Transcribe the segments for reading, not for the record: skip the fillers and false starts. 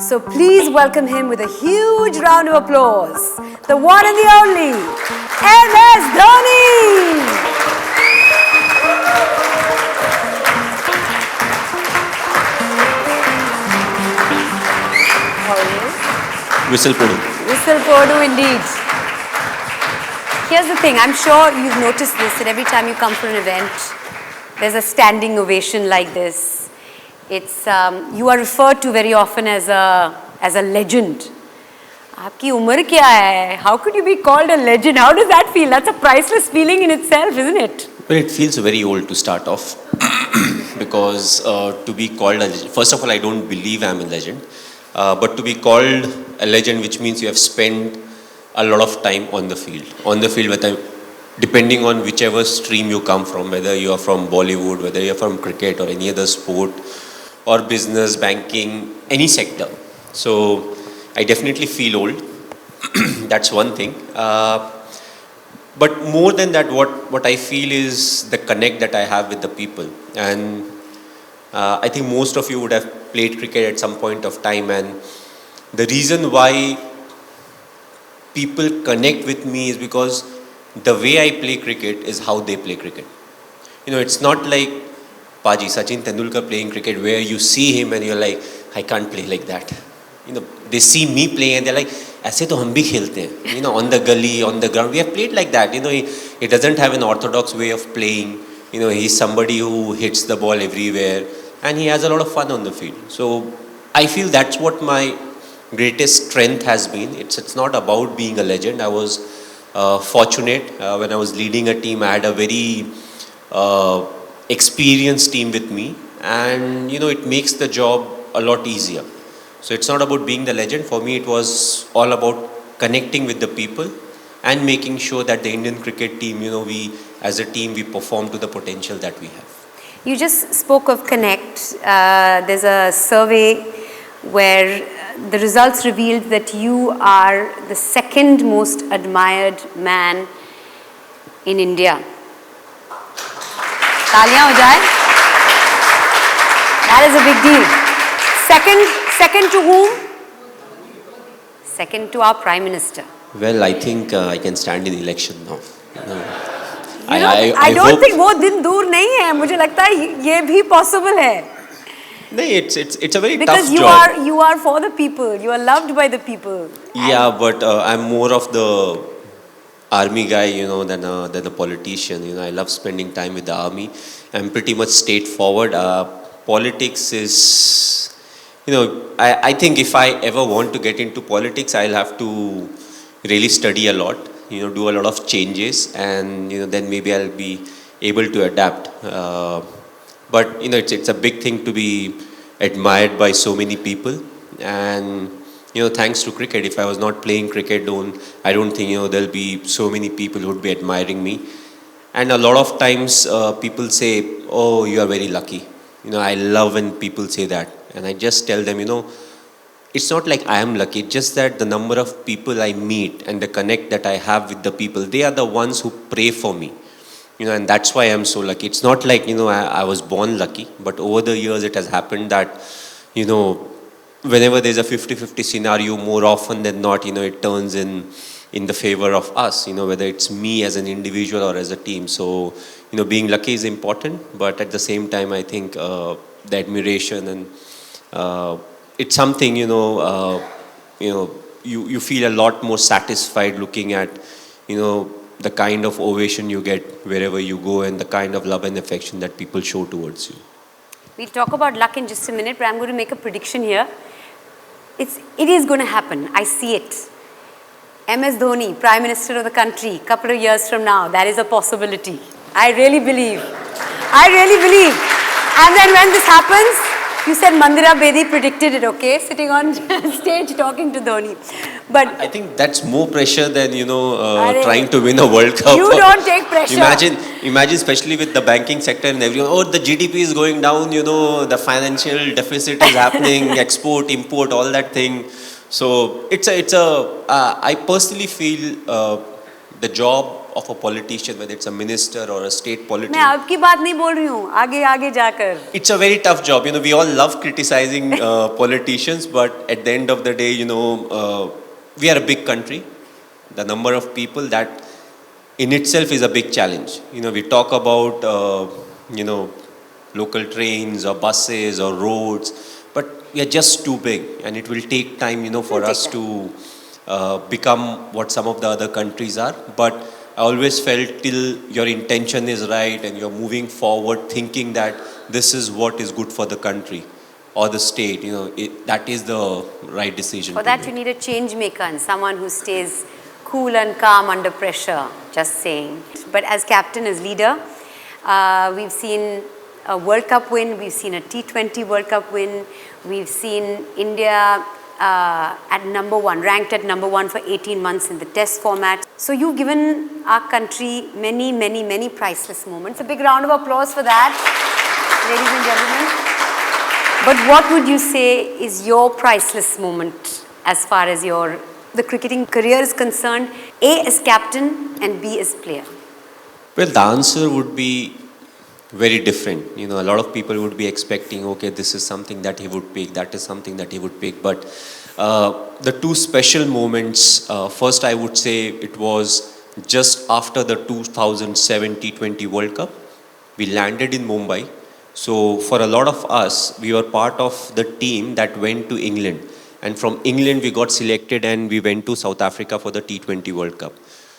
So please welcome him with a huge round of applause, the one and the only, MS Dhoni! How are you? Whistle Podu. Whistle Podu indeed. Here's the thing, I'm sure you've noticed this, that every time you come for an event, there's a standing ovation like this. It's, you are referred to very often as a legend. आपकी उम्र क्या है? How could you be called a legend? How does that feel? That's a priceless feeling in itself, isn't it? Well, it feels very old to start off because to be called a legend, first of all, I don't believe I'm a legend, but to be called a legend, which means you have spent a lot of time on the field. On the field, whether, depending on whichever stream you come from, whether you are from Bollywood, whether you are from cricket or any other sport, or business, banking, any sector. So I definitely feel old. That's one thing. But more than that, what I feel is the connect that I have with the people. And I think most of you would have played cricket at some point of time. And the reason why people connect with me is because the way I play cricket is how they play cricket. You know, it's not like Paji, Sachin Tendulkar playing cricket where you see him and you're like, I can't play like that. You know, they see me play and they're like, ऐसे तो हम भी खेलते हैं. You know, on the gully, on the ground, we have played like that. You know, he doesn't have an orthodox way of playing. You know, he's somebody who hits the ball everywhere and he has a lot of fun on the field. So I feel that's what my greatest strength has been. It's not about being a legend. I was fortunate when I was leading a team. I had a very experienced team with me, and you know, it makes the job a lot easier. So it's not about being the legend. For me, it was all about connecting with the people and making sure that the Indian cricket team, you know, we as a team, we perform to the potential that we have. You just spoke of Connect. There's a survey where the results revealed that you are the second most admired man in India. तालियां हो जाए. That is a big deal. Second to whom? Second to our Prime Minister. Well, I think I can stand in election now. I don't think वो दिन दूर नहीं है. मुझे लगता है ये भी possible है. No, it's a very because tough job. Because you are for the people. You are loved by the people. Yeah, but I'm more of the army guy, you know, than a politician. You know, I love spending time with the army. I'm pretty much straightforward. Politics is, you know, I think if I ever want to get into politics, I'll have to really study a lot. You know, do a lot of changes, and you know, then maybe I'll be able to adapt. But you know, it's a big thing to be admired by so many people, and you know, thanks to cricket. If I was not playing cricket, I don't think, you know, there'll be so many people who would be admiring me. And a lot of times people say, "Oh, you are very lucky." You know, I love when people say that, and I just tell them, you know, it's not like I am lucky. It's just that the number of people I meet and the connect that I have with the people, they are the ones who pray for me. You know, and that's why I'm so lucky. It's not like, you know, I was born lucky, but over the years it has happened that, you know, whenever there's a 50-50 scenario, more often than not, you know, it turns in the favor of us, you know, whether it's me as an individual or as a team. So, you know, being lucky is important, but at the same time, I think the admiration and it's something, you know, you feel a lot more satisfied looking at, you know, the kind of ovation you get wherever you go and the kind of love and affection that people show towards you. We'll talk about luck in just a minute, but I'm going to make a prediction here. It is going to happen. I see it. MS Dhoni, Prime Minister of the country, couple of years from now, that is a possibility. I really believe. And then when this happens, you said Mandira Bedi predicted it, okay? Sitting on stage talking to Dhoni. But I think that's more pressure than, you know, trying to win a World Cup. You don't take pressure. Imagine especially with the banking sector and everyone, oh, the GDP is going down, you know, the financial deficit is happening, export, import, all that thing. So I personally feel the job of a politician, whether it's a minister or a state मैं politician. आपकी बात नहीं बोल रही हूँ, आगे आगे जाकर. It's a very tough job. We all love criticizing politicians, but at the end of the day, we are a big country. The number of people, that in itself is a big challenge. We talk about, local trains or buses or roads, but we are just too big, and it will take time, for us to become what some of the other countries are. But I always felt, till your intention is right and you're moving forward thinking that this is what is good for the country or the state, that is the right decision. For that you need a change maker and someone who stays cool and calm under pressure, just saying. But as captain, as leader, we've seen a World Cup win, we've seen a T20 World Cup win, we've seen India at number one, ranked at number one for 18 months in the test format. So you've given our country many, many, many priceless moments. A big round of applause for that, ladies and gentlemen. But what would you say is your priceless moment as far as the cricketing career is concerned, A as captain and B as player? Well, the answer would be very different. A lot of people would be expecting, okay, this is something that he would pick, that is something that he would pick. But the two special moments, first I would say it was just after the 2007 T20 World Cup. We landed in Mumbai. So for a lot of us, we were part of the team that went to England. And from England, we got selected and we went to South Africa for the T20 World Cup.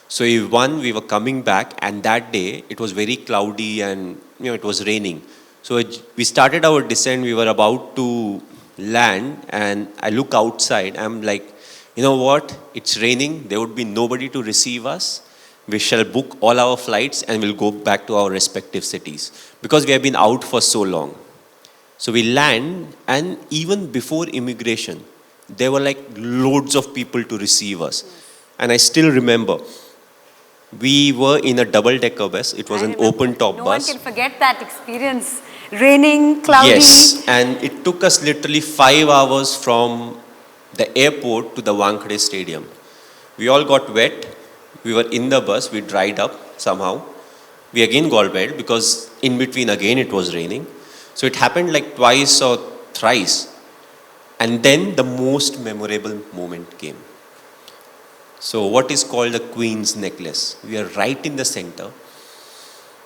So we won, we were coming back, and that day it was very cloudy and it was raining. So we started our descent, we were about to land, and I look outside, I'm like, you know what, it's raining, there would be nobody to receive us. We shall book all our flights and we'll go back to our respective cities, because we have been out for so long. So we land, and even before immigration, there were like loads of people to receive us. And I still remember, we were in a double-decker bus. It was an open-top bus. No one can forget that experience. Raining, cloudy. Yes, and it took us literally 5 hours from the airport to the Wankhede Stadium. We all got wet. We were in the bus. We dried up somehow. We again got wet because in between again it was raining. So it happened like twice or thrice. And then the most memorable moment came. So what is called the Queen's Necklace. We are right in the center.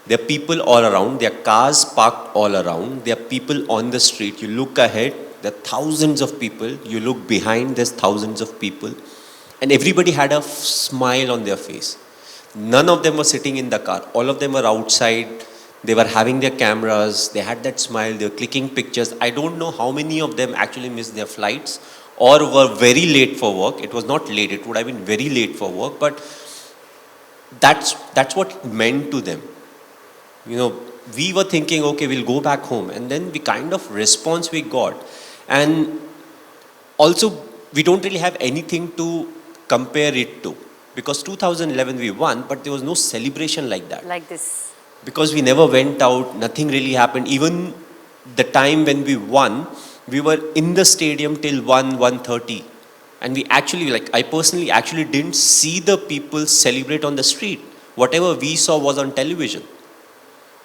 There are people all around. There are cars parked all around. There are people on the street. You look ahead, there are thousands of people. You look behind, there's thousands of people. And everybody had a smile on their face. None of them were sitting in the car. All of them were outside. They were having their cameras. They had that smile. They were clicking pictures. I don't know how many of them actually missed their flights or were very late for work. It was not late. It would have been very late for work. But that's what it meant to them. We were thinking, okay, we'll go back home. And then the kind of response we got. And also, we don't really have anything to compare it to. Because 2011 we won, but there was no celebration like that. Like this. Because we never went out, nothing really happened. Even the time when we won, we were in the stadium till 1:30. And we actually, I personally actually didn't see the people celebrate on the street. Whatever we saw was on television.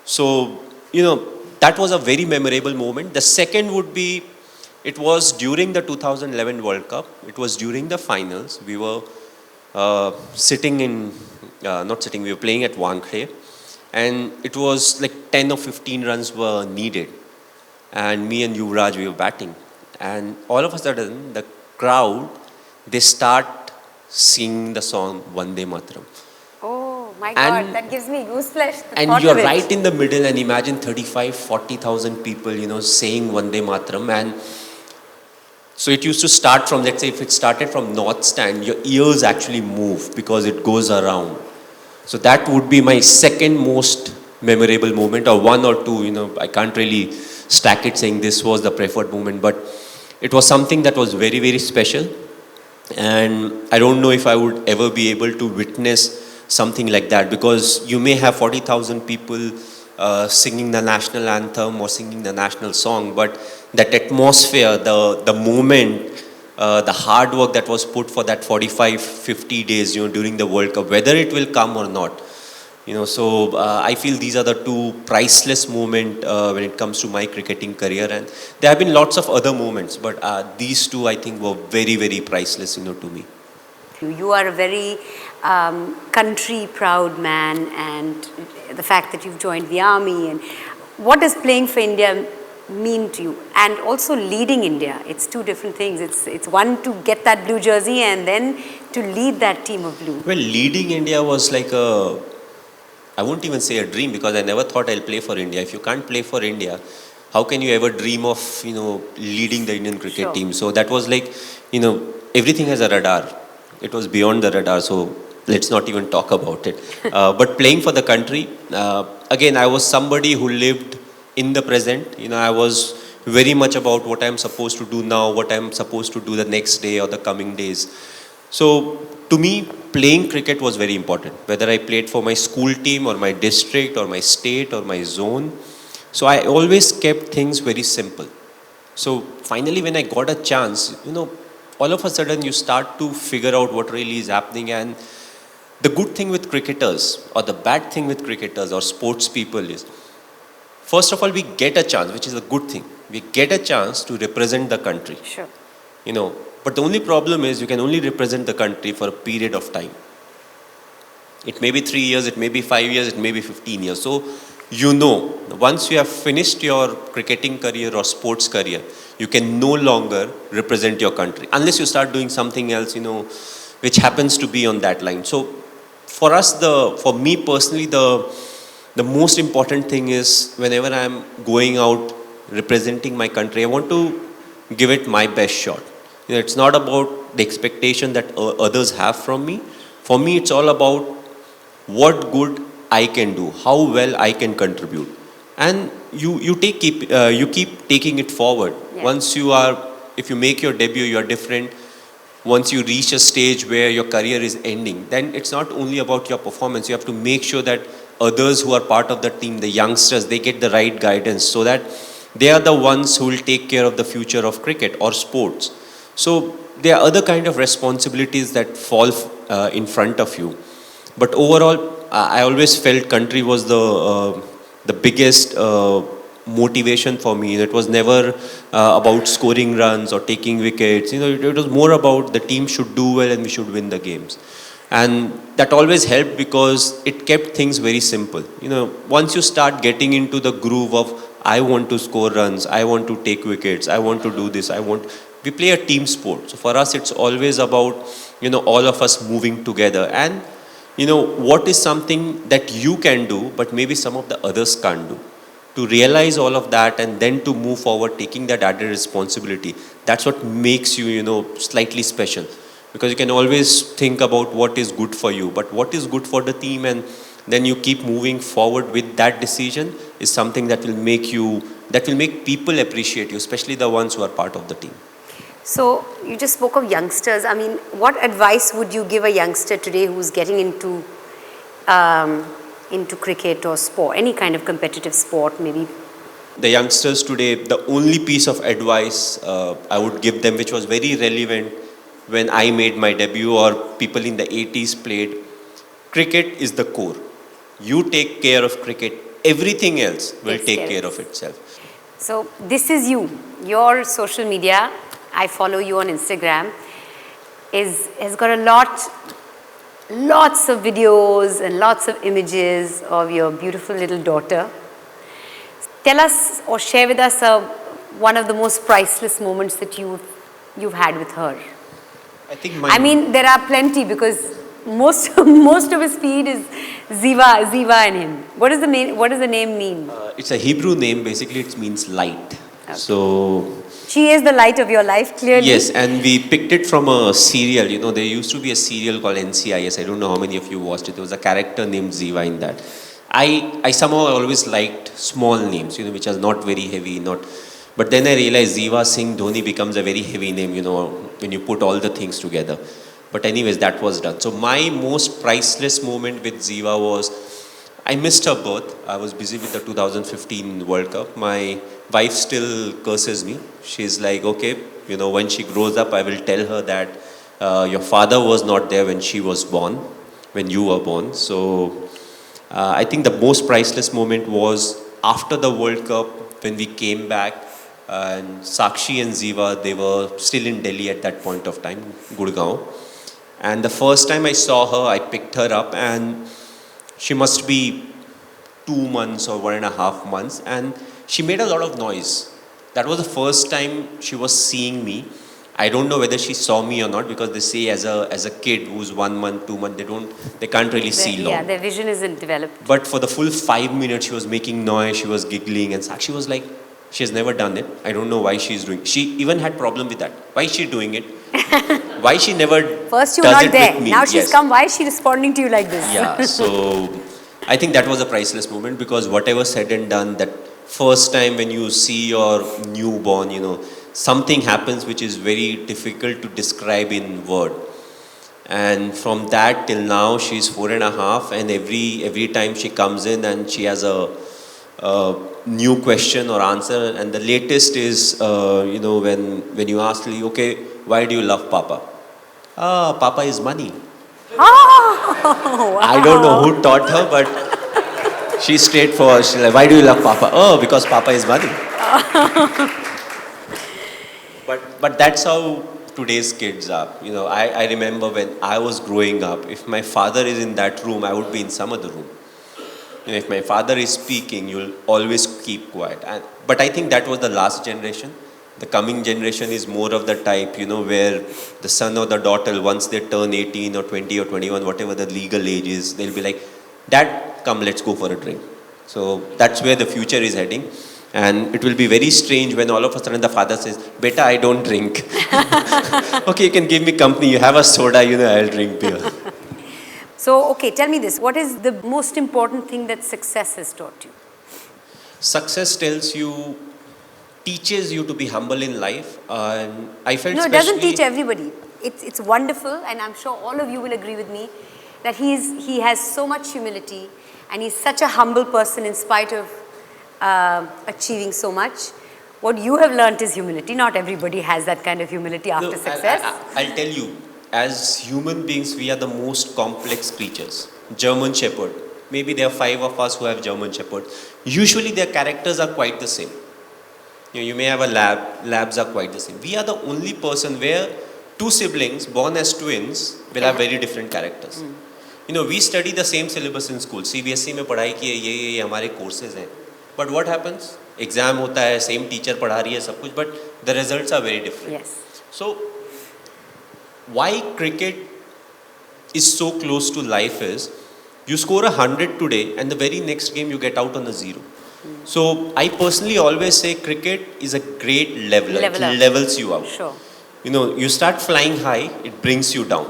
So, that was a very memorable moment. The second would be, it was during the 2011 World Cup. It was during the finals. We were we were playing at Wankhede. And it was like 10 or 15 runs were needed. And me and Yuvraj, we were batting. And all of a sudden, the crowd, they start singing the song Vande Mataram. Oh my God, that gives me goosebumps. And you're right in the middle, and imagine 40,000 people, saying Vande Mataram. And so it used to start from, let's say if it started from North Stand, your ears actually move because it goes around. So that would be my second most memorable moment, or one or two, I can't really stack it saying this was the preferred moment, but it was something that was very, very special. And I don't know if I would ever be able to witness something like that, because you may have 40,000 people singing the national anthem or singing the national song, but that atmosphere, the moment, the hard work that was put for that 45, 50 days, during the World Cup, whether it will come or not. I feel these are the two priceless moments when it comes to my cricketing career, and there have been lots of other moments, but these two I think were very, very priceless, to me. You are a very country proud man, and the fact that you've joined the army, and what does playing for India mean to you? And also leading India, it's two different things. It's one to get that blue jersey and then to lead that team of blue. Well, leading India was like I won't even say a dream, because I never thought I'll play for India. If you can't play for India, how can you ever dream of, leading the Indian cricket Sure. team? So that was like, everything has a radar. It was beyond the radar, so let's not even talk about it. But playing for the country, again, I was somebody who lived in the present. I was very much about what I'm supposed to do now, what I'm supposed to do the next day or the coming days. So to me, playing cricket was very important, whether I played for my school team or my district or my state or my zone. So I always kept things very simple. So finally, when I got a chance, all of a sudden you start to figure out what really is happening. And the good thing with cricketers or the bad thing with cricketers or sports people is, first of all, we get a chance, which is a good thing. We get a chance to represent the country. Sure. But the only problem is you can only represent the country for a period of time. It may be 3 years, it may be 5 years, it may be 15 years. So, once you have finished your cricketing career or sports career, you can no longer represent your country unless you start doing something else, which happens to be on that line. So, for me personally, the most important thing is whenever I'm going out representing my country, I want to give it my best shot. It's not about the expectation that others have from me. For me, it's all about what good I can do, how well I can contribute, and you keep taking it forward. Yeah. If you make your debut, you are different. Once you reach a stage where your career is ending, then it's not only about your performance. You have to make sure that others who are part of the team, the youngsters, they get the right guidance, so that they are the ones who will take care of the future of cricket or sports. So there are other kind of responsibilities that fall in front of you. But overall, I always felt country was the biggest motivation for me. It was never about scoring runs or taking wickets. It was more about the team should do well and we should win the games. And that always helped because it kept things very simple. Once you start getting into the groove of, I want to score runs, I want to take wickets, I want to do this, we play a team sport. So for us, it's always about, all of us moving together. And, what is something that you can do, but maybe some of the others can't do. To realize all of that and then to move forward, taking that added responsibility, that's what makes you, slightly special. Because you can always think about what is good for you, but what is good for the team, and then you keep moving forward with that decision is something that will make people appreciate you, especially the ones who are part of the team. So you just spoke of youngsters. I mean, what advice would you give a youngster today who's getting into cricket or sport, any kind of competitive sport, maybe? The youngsters today, the only piece of advice I would give them, which was very relevant when I made my debut or people in the 80s played, cricket is the core. You take care of cricket, everything else will take care of itself. So this is you. Your social media, I follow you on Instagram, has got lots of videos and lots of images of your beautiful little daughter. Tell us or share with us one of the most priceless moments that you've had with her. I mean, there are plenty, because most of his feed is Ziva and him. What does the name mean? It's a Hebrew name. Basically, it means light. Okay. So she is the light of your life, clearly. Yes, and we picked it from a serial. There used to be a serial called NCIS. I don't know how many of you watched it. There was a character named Ziva in that. I somehow always liked small names, which are not very heavy, But then I realized Ziva Singh Dhoni becomes a very heavy name, when you put all the things together. But anyways, that was done. So my most priceless moment with Ziva was, I missed her birth. I was busy with the 2015 World Cup. My wife still curses me. She's like, okay, when she grows up, I will tell her that your father was not there when she was born, when you were born. So I think the most priceless moment was after the World Cup when we came back, and Sakshi and Ziva, they were still in Delhi at that point of time, Gurgaon. And the first time I saw her, I picked her up, and she must be 2 months or 1.5 months, and she made a lot of noise. That was the first time she was seeing me. I don't know whether she saw me or not, because they say as a kid who's 1 month, 2 months, they can't really see long. Yeah, their vision isn't developed. But for the full 5 minutes, she was making noise, she was giggling, and Sakshi was like, she has never done it. I don't know why she's doing it. She even had problem with that. Why is she doing it? Why she never First you were does not it there. with me? Now she's Yes. come. Why is she responding to you like this? Yeah, so I think that was a priceless moment, because whatever said and done, that first time when you see your newborn, something happens which is very difficult to describe in word. And from that till now, she's 4.5, and every time she comes in and she has a new question or answer. And the latest is, when you ask her, okay, why do you love Papa? Ah, Papa is money. Oh, wow. I don't know who taught her, but she's straightforward. She's like, why do you love Papa? Oh, because Papa is money. But that's how today's kids are. I remember when I was growing up, if my father is in that room, I would be in some other room. If my father is speaking, you'll always keep quiet. But I think that was the last generation. The coming generation is more of the type, where the son or the daughter, once they turn 18 or 20 or 21, whatever the legal age is, they'll be like, Dad, come, let's go for a drink. So that's where the future is heading. And it will be very strange when all of a sudden the father says, Beta, I don't drink. Okay, you can give me company. You have a soda, I'll drink beer. So, okay, tell me this. What is the most important thing that success has taught you? Success teaches you to be humble in life. And I felt No, it doesn't teach everybody. It's wonderful, and I'm sure all of you will agree with me that he has so much humility, and he's such a humble person in spite of achieving so much. What you have learnt is humility. Not everybody has that kind of humility after success. I'll tell you, as human beings, we are the most complex creatures. German Shepherd. Maybe there are 5 of us who have German Shepherd. Usually their characters are quite the same. You may have a labs are quite the same. We are the only person where 2 siblings born as twins will have very different characters. We study the same syllabus in school. CBSE में पढ़ाई की है, ये हमारे courses हैं. But what happens? Exam होता है, same teacher पढ़ा रही है सब कुछ, but the results are very different. Yes. So why cricket is so close to life is, you score 100 today and the very next game you get out on a 0. So I personally always say cricket is a great leveler. It levels you out. Sure. You start flying high, it brings you down.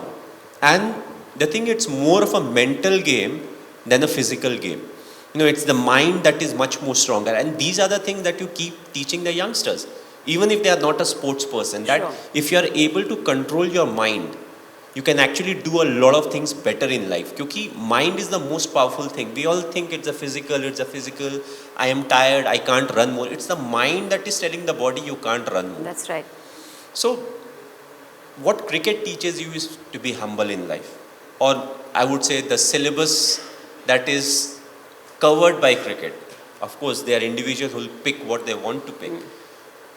And the thing, it's more of a mental game than a physical game. It's the mind that is much more stronger. And these are the things that you keep teaching the youngsters, even if they are not a sports person, that if you are able to control your mind, you can actually do a lot of things better in life. Because mind is the most powerful thing. We all think it's a physical, I am tired, I can't run more. It's the mind that is telling the body you can't run more. That's right. So, what cricket teaches you is to be humble in life. Or I would say the syllabus that is covered by cricket. Of course, there are individuals who will pick what they want to pick.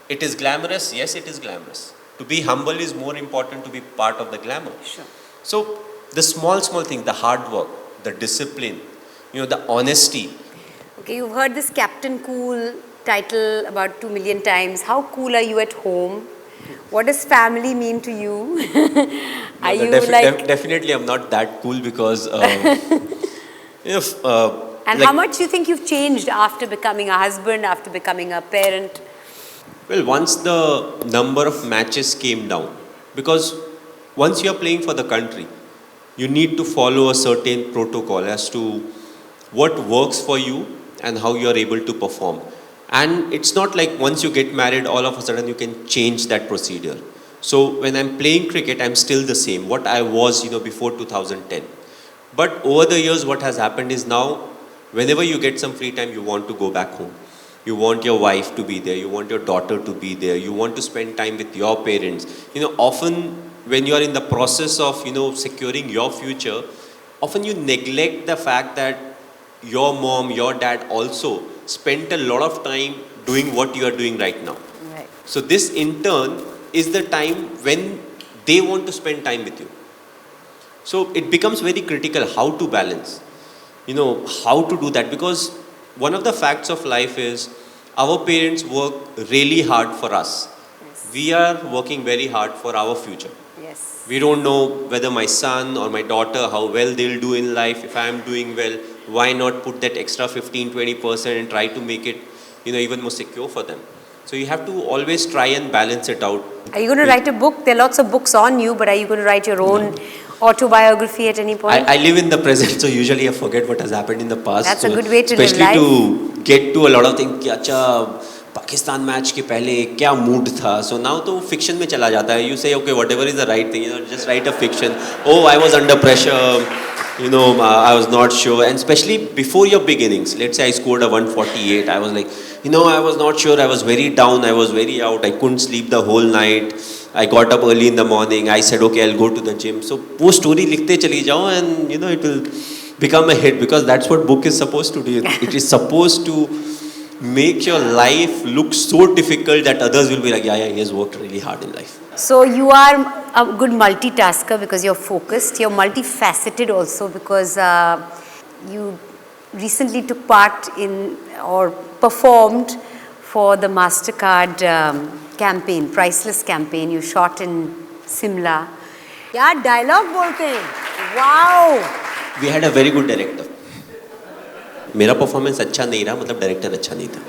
It is glamorous, yes, it is glamorous. To be humble is more important to be part of the glamour. Sure. So, the small thing, the hard work, the discipline, the honesty. Okay, you've heard this Captain Cool title about 2 million times. How cool are you at home? What does family mean to you? Are you Definitely, I'm not that cool because, and how much do you think you've changed after becoming a husband, after becoming a parent? Well, once the number of matches came down, because once you're playing for the country, you need to follow a certain protocol as to what works for you and how you're able to perform. And it's not like once you get married, all of a sudden you can change that procedure. So when I'm playing cricket, I'm still the same, what I was, before 2010. But over the years, what has happened is now, whenever you get some free time, you want to go back home. You want your wife to be there. You want your daughter to be there. You want to spend time with your parents. Often when you are in the process of, securing your future, often you neglect the fact that your mom, your dad also spent a lot of time doing what you are doing right now. Right. So this in turn is the time when they want to spend time with you. So it becomes very critical how to balance, how to do that, because one of the facts of life is our parents work really hard for us. Yes. We are working very hard for our future. Yes. We don't know whether my son or my daughter, how well they'll do in life. If I am doing well, why not put that extra 15-20% and try to make it, even more secure for them. So you have to always try and balance it out. Are you going to write a book? There are lots of books on you, but are you going to write your own autobiography at any point? I live in the present, so usually I forget what has happened in the past. That's so a good way to live especially life. to get to a lot of things. कि अच्छा Pakistan match के पहले क्या mood था. So now तो fiction में चला जाता है. You say okay, whatever is the right thing, just write a fiction. Oh, I was under pressure. I was not sure, and especially before your beginnings. Let's say I scored a 148. I was like, I was not sure. I was very down. I was very out. I couldn't sleep the whole night. I got up early in the morning. I said, okay, I'll go to the gym. So, वो story लिखते चली जाओ, and it will become a hit, because that's what book is supposed to do. It is supposed to make your life look so difficult that others will be like, yeah, he has worked really hard in life. So you are a good multitasker because you're focused. You're multifaceted also because you recently took part in or performed for the MasterCard campaign, Priceless campaign. You shot in Simla. क्या dialogue बोलते हैं? Wow! We had a very good director. मेरा performance अच्छा नहीं रहा, मतलब director अच्छा नहीं था.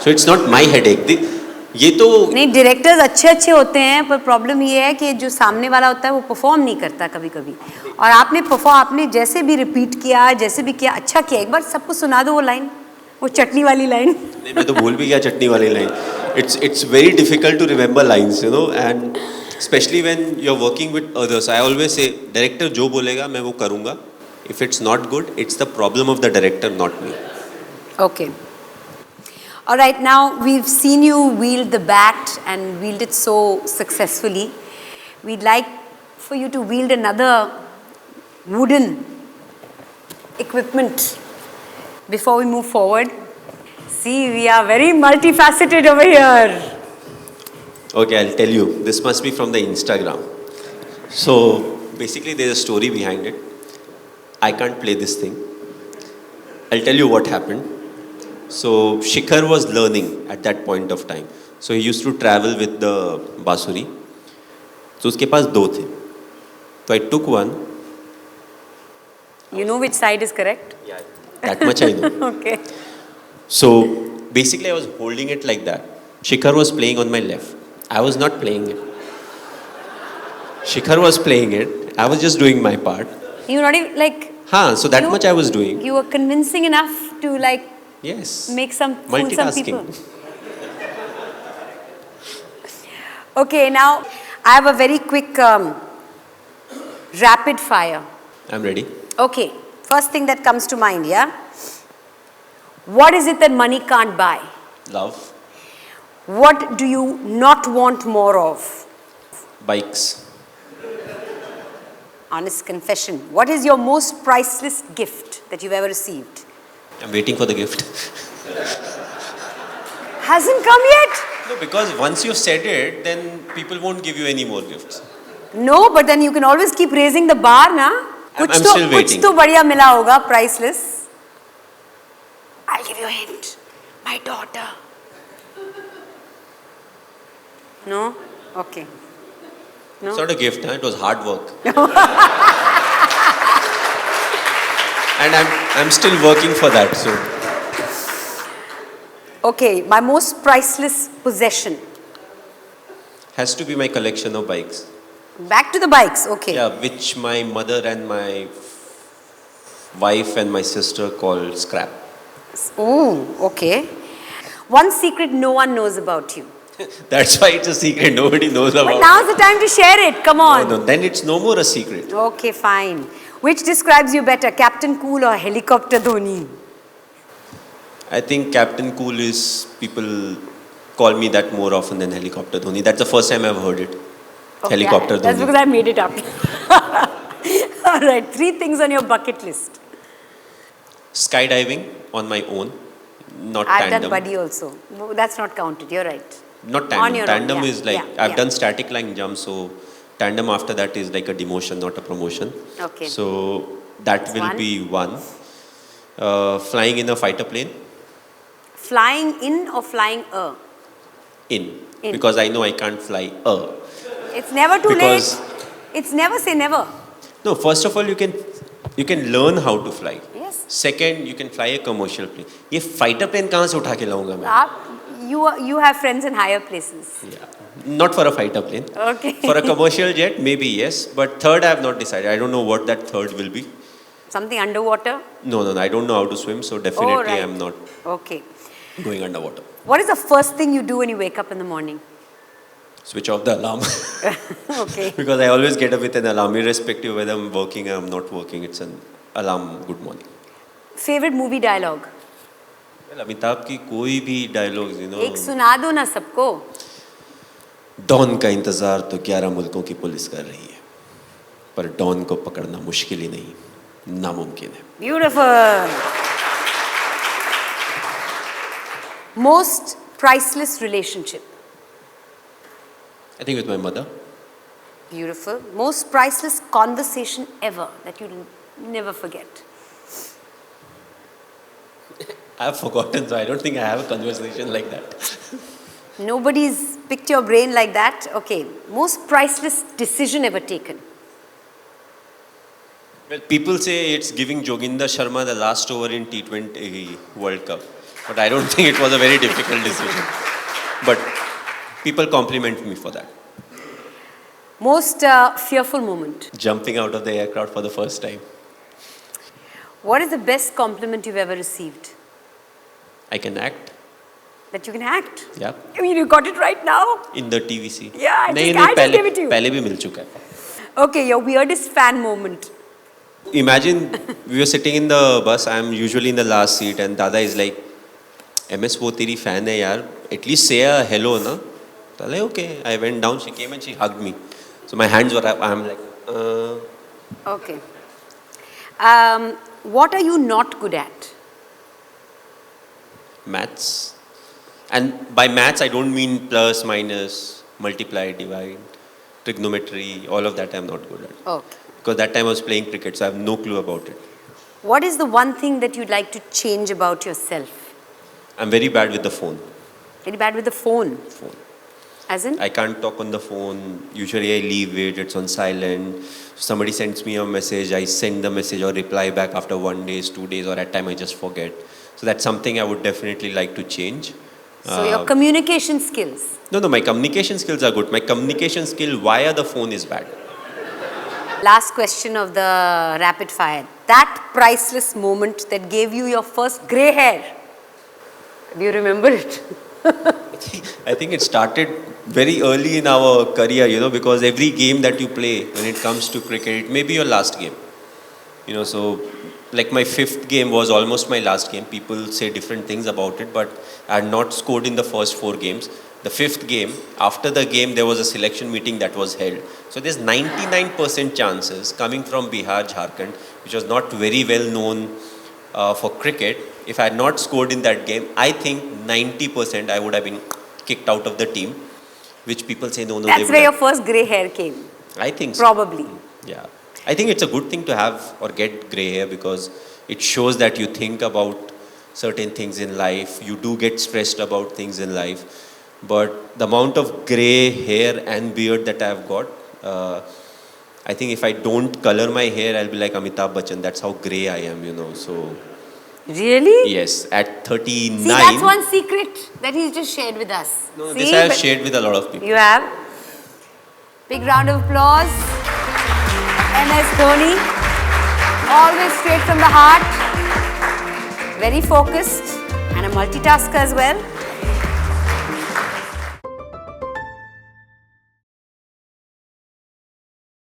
So it's not my headache. ये तो नहीं, डायरेक्टर्स अच्छे होते हैं, पर प्रॉब्लम ये है कि जो सामने वाला होता है वो परफॉर्म नहीं करता कभी कभी. और आपने जैसे भी रिपीट किया, जैसे भी किया, अच्छा किया. एक बार सबको सुना दो वो लाइन, वो चटनी वाली लाइन. नहीं, मैं तो भूल भी गया चटनी वाली line. It's very difficult to remember lines, and especially when you're working with others. I always say, director जो बोलेगा मैं वो करूँगा. If it's not good, it's the problem of the director, not me. Okay. All right, now we've seen you wield the bat and wield it so successfully. We'd like for you to wield another wooden equipment before we move forward. See, we are very multifaceted over here. Okay, I'll tell you. This must be from the Instagram. So basically there's a story behind it. I can't play this thing. I'll tell you what happened. So Shikhar was learning at that point of time. So he used to travel with the बांसुरी. So उसके पास दो थे. So I took one. You know which side is correct? Yeah, that much I know. Okay. So basically I was holding it like that. Shikhar was playing on my left. I was not playing it. Shikhar was playing it. I was just doing my part. You were not even like... So that much I was doing. You were convincing enough to like... Yes. Make fool some people. Okay, now I have a very quick rapid fire. I'm ready. Okay, first thing that comes to mind, yeah? What is it that money can't buy? Love. What do you not want more of? Bikes. Honest confession. What is your most priceless gift that you've ever received? I'm waiting for the gift. Hasn't come yet? No, because once you've said it, then people won't give you any more gifts. No, but then you can always keep raising the bar, na? I'm still waiting. कुछ तो बढ़िया मिला होगा, priceless. I'll give you a hint. My daughter. No? Okay. No? It's not a gift, it was hard work. And I'm still working for that. So. Okay, my most priceless possession. Has to be my collection of bikes. Back to the bikes, okay. Yeah, which my mother and my wife and my sister call scrap. Oh, okay. One secret no one knows about you. That's why it's a secret. Nobody knows about it. But now's the time to share it. Come on. No, then it's no more a secret. Okay, fine. Which describes you better, Captain Cool or Helicopter Dhoni? I think Captain Cool is, people call me that more often than Helicopter Dhoni. That's the first time I've heard it. Okay, Helicopter Dhoni. That's because I made it up. All right, 3 things on your bucket list. Skydiving on my own, not I've tandem. done buddy also. No, that's not counted. You're right. Not On tandem. your own, Tandem yeah, is like, yeah, I've yeah. done static line jump, so tandem after that is like a demotion, not a promotion. Okay. So that will one. be one. Flying in a fighter plane, Flying in or flying in. In. Because I know I can't fly It's never too Because- late. It's never say never. No, first of all, you can learn how to fly. Yes. Second, you can fly a commercial plane. ये fighter plane कहाँ से उठा के लाऊंगा मैं? You have friends in higher places. Yeah. Not for a fighter plane. Okay. For a commercial jet, maybe yes. But third, I have not decided. I don't know what that third will be. Something underwater? No. I don't know how to swim, so definitely Oh, right. I'm not Okay. going underwater. What is the first thing you do when you wake up in the morning? Switch off the alarm. Okay. Because I always get up with an alarm, irrespective whether I'm working or I'm not working. It's an alarm. Good morning. Favorite movie dialogue? Well, Amitabh की कोई भी dialogues, एक सुना दो ना सबको. Don का इंतजार तो 11 मुल्कों की पुलिस कर रही है, पर डॉन को पकड़ना मुश्किल ही नहीं, नामुमकिन है. Beautiful. Most priceless relationship? I think with my mother. Beautiful. Most priceless conversation ever that you never forget? I have forgotten, so I don't think I have a conversation like that. Nobody's picked your brain like that? Okay. Most priceless decision ever taken? Well, people say it's giving Joginder Sharma the last over in T20 World Cup. But I don't think it was a very difficult decision. But people compliment me for that. Most fearful moment? Jumping out of the aircraft for the first time. What is the best compliment you've ever received? I can act. That you can act? Yeah. I mean, you got it right now? In the TVC. Yeah, I नहीं, just पहले gave it to you. पहले भी मिल चुका है. Okay, your weirdest fan moment? Imagine we were sitting in the bus. I'm usually in the last seat, and Dada is like, "MS, वो तेरी fan है यार. At least say a hello, na." So I like, okay. I went down. She came and she hugged me. So my hands were up. I'm like, Okay. What are you not good at? Maths. And by maths, I don't mean plus, minus, multiply, divide, trigonometry. All of that I'm not good at. Okay. Because that time I was playing cricket, so I have no clue about it. What is the one thing that you'd like to change about yourself? I'm very bad with the phone. Very bad with the phone. As in? I can't talk on the phone. Usually I leave it, it's on silent. Somebody sends me a message, I send the message or reply back after 1 day, 2 days, or at time I just forget. So that's something I would definitely like to change. So your communication skills? No, my communication skills are good. My communication skill via the phone is bad. Last question of the rapid fire. That priceless moment that gave you your first grey hair. Do you remember it? I think it started very early in our career, because every game that you play when it comes to cricket, it may be your last game. So like my 5th game was almost my last game. People say different things about it, but I had not scored in the first 4 games. The 5th game, after the game, there was a selection meeting that was held. So there's 99% chances coming from Bihar, Jharkhand, which was not very well known for cricket. If I had not scored in that game, I think 90% I would have been kicked out of the team, which people say no. That's where your first grey hair came. I think so. Probably. Yeah. I think it's a good thing to have or get grey hair because it shows that you think about certain things in life. You do get stressed about things in life. But the amount of grey hair and beard that I've got, I think if I don't color my hair, I'll be like Amitabh Bachchan. That's how grey I am, so... Really? Yes, at 39... See, that's one secret that he's just shared with us. No, See, this I have shared with a lot of people. You have? Big round of applause. MS Dhoni. Always straight from the heart. Very focused and a multitasker as well.